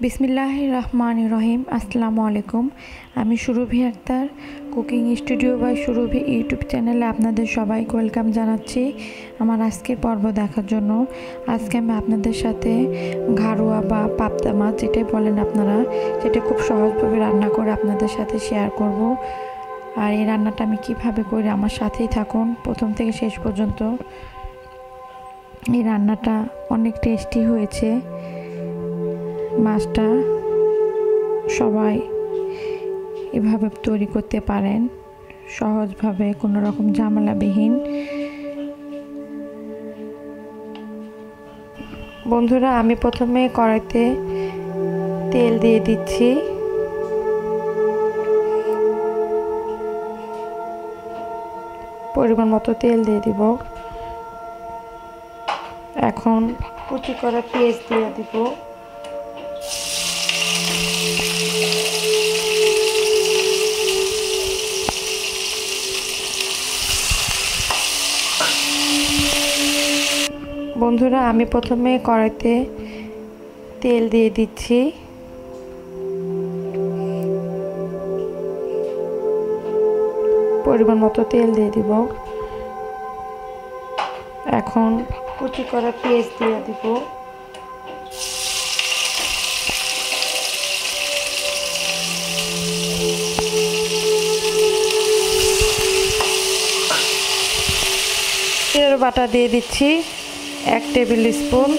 বিসমিল্লাহির রহমানির রহিম। আসসালামু আলাইকুম। আমি Surovi Akter, cooking studio by Surovi YouTube চ্যানেলে আপনাদের সবাইকে ওয়েলকাম জানাচ্ছি আমার আজকের পর্ব দেখার জন্য। আজকে আমি আপনাদের সাথে ঘাড়ুয়া বা পাবদা মাছ যেটাই বলেন আপনারা, সেটা খুব সহজভাবে রান্না করে আপনাদের সাথে শেয়ার করব। আর এই রান্নাটা আমি কিভাবে করি আমার সাথেই থাকুন প্রথম থেকে শেষ পর্যন্ত। এই রান্নাটা অনেক টেস্টি হয়েছে। মাছটা সবাই এভাবে তৈরি করতে পারেন সহজভাবে, কোনো রকম ঝামেলাবিহীন। বন্ধুরা, আমি প্রথমে কড়াইতে তেল দিয়ে দিচ্ছি। পরিমাণ মতো তেল দিয়ে দিব। এখন কুচি করা পেঁয়াজ দিয়ে দিব। বন্ধুরা, আমি প্রথমে কড়াইতে তেল দিয়ে দিচ্ছি। পরিমাণ মতো তেল দিয়ে দিব। এখন কুচি করা পেঁয়াজ দিয়ে দিব। জিরার বাটা দিয়ে দিচ্ছি 1 টেবিল স্পুন।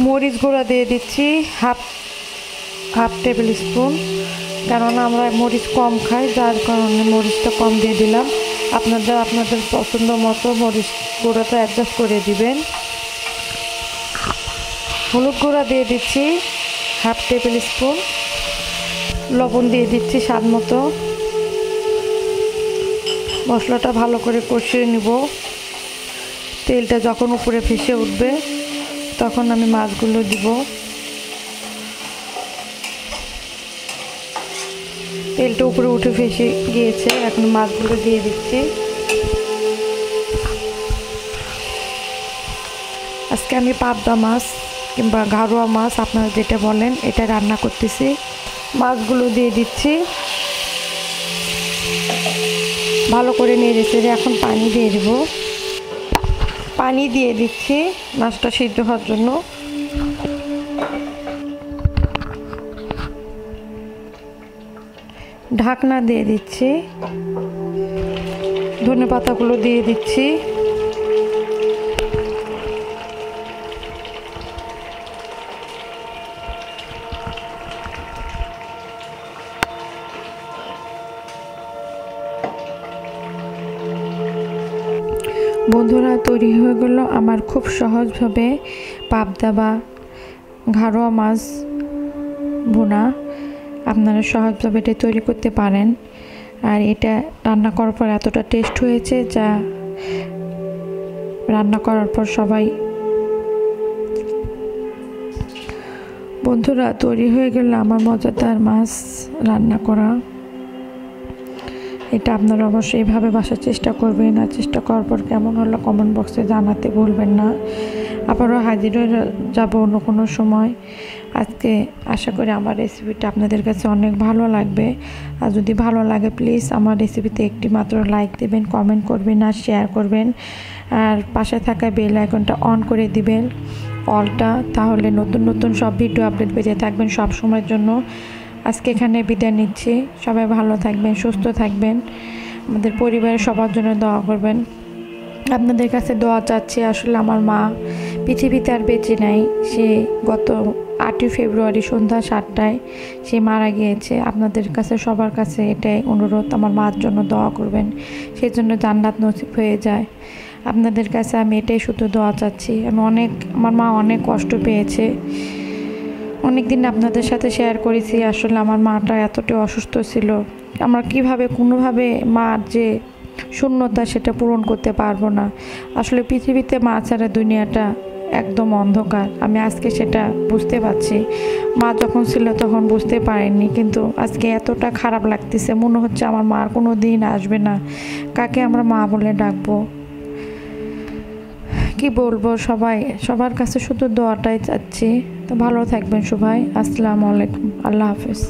মরিচ গুঁড়া দিয়ে দিচ্ছি হাফ টেবিল স্পুন, কেননা আমরা মরিচ কম খাই, যার কারণে মরিচটা কম দিয়ে দিলাম। আপনাদের পছন্দ মতো মরিচ গুঁড়াটা অ্যাডজাস্ট করে দিবেন। হলুদ গুঁড়া দিয়ে দিচ্ছি হাফ টেবিল স্পুন। লবণ দিয়ে দিচ্ছি স্বাদ মতো। মশলাটা ভালো করে কষিয়ে নিব। তেলটা যখন উপরে ভেসে উঠবে তখন আমি মাছগুলো দিব। তেলটা উপরে উঠে ভেসে গিয়েছে, এখন মাছগুলো দিয়ে দিচ্ছি। আজকে আমি পাবদা মাছ কিংবা ঘাড়ুয়া মাছ আপনারা যেটা বলেন এটা রান্না করতেছি। মাছগুলো দিয়ে দিচ্ছি, ভালো করে নেড়েছে। এখন পানি দিয়ে দেব। পানি দিয়ে দিচ্ছি মাছটা সিদ্ধ হওয়ার জন্য। ঢাকনা দিয়ে দিচ্ছি। ধনেপাতাগুলো দিয়ে দিচ্ছি। বন্ধুরা, তৈরি হয়ে গেল আমার খুব সহজভাবে পাবদা বা ঘাড়ুয়া মাছ ভুনা। আপনারা সহজভাবে এটা তৈরি করতে পারেন। আর এটা রান্না করার পর এতটা টেস্ট হয়েছে, যা রান্না করার পর সবাই। বন্ধুরা, তৈরি হয়ে গেল আমার মজাদার মাছ রান্না করা। এটা আপনারা অবশ্যই এইভাবে বাসার চেষ্টা করবেন। আর চেষ্টা করার পর কেমন হলো কমেন্ট বক্সে জানাতে ভুলবেন না। আবারও হাজির হয়ে যাব অন্য কোনো সময়। আজকে আশা করি আমার রেসিপিটা আপনাদের কাছে অনেক ভালো লাগবে। আর যদি ভালো লাগে প্লিজ আমার রেসিপিতে একটি মাত্র লাইক দেবেন, কমেন্ট করবেন আর শেয়ার করবেন। আর পাশে থাকা বেল আইকনটা অন করে দিবেন অলটা, তাহলে নতুন নতুন সব ভিডিও আপডেট পেতে থাকবেন সব সময়ের জন্য। আজকে এখানে বিদায় নিচ্ছি। সবাই ভালো থাকবেন, সুস্থ থাকবেন। আমাদের পরিবারের সবার জন্য দোয়া করবেন। আপনাদের কাছে দোয়া চাচ্ছি। আসলে আমার মা পৃথিবীতে আর বেঁচে নাই। সে গত 8ই ফেব্রুয়ারি সন্ধ্যা 7টায় সে মারা গিয়েছে। আপনাদের কাছে সবার কাছে এটাই অনুরোধ, আমার মার জন্য দোয়া করবেন, সেই জন্য জান্নাত নসিব হয়ে যায়। আপনাদের কাছে আমি এটাই শুধু দোয়া চাচ্ছি। আমার মা অনেক কষ্ট পেয়েছে। অনেক দিন আপনাদের সাথে শেয়ার করেছি। আসলে আমার মাটা এতটাই অসুস্থ ছিল, আমরা কিভাবে কোনোভাবে মার যে শূন্যতা সেটা পূরণ করতে পারবো না। আসলে পৃথিবীতে মা ছাড়া দুনিয়াটা একদম অন্ধকার। আমি আজকে সেটা বুঝতে পারছি। মা যখন ছিল তখন বুঝতে পারিনি, কিন্তু আজকে এতটা খারাপ লাগতেছে, মনে হচ্ছে আমার মার কোনো দিন আসবে না। কাকে আমরা মা বলে ডাকবো? কি বলবো, সবার কাছে শুধু দোয়াটাই চাচ্ছি। তো ভালো থাকবেন সবাই। আসসালামু আলাইকুম, আল্লাহ হাফেজ।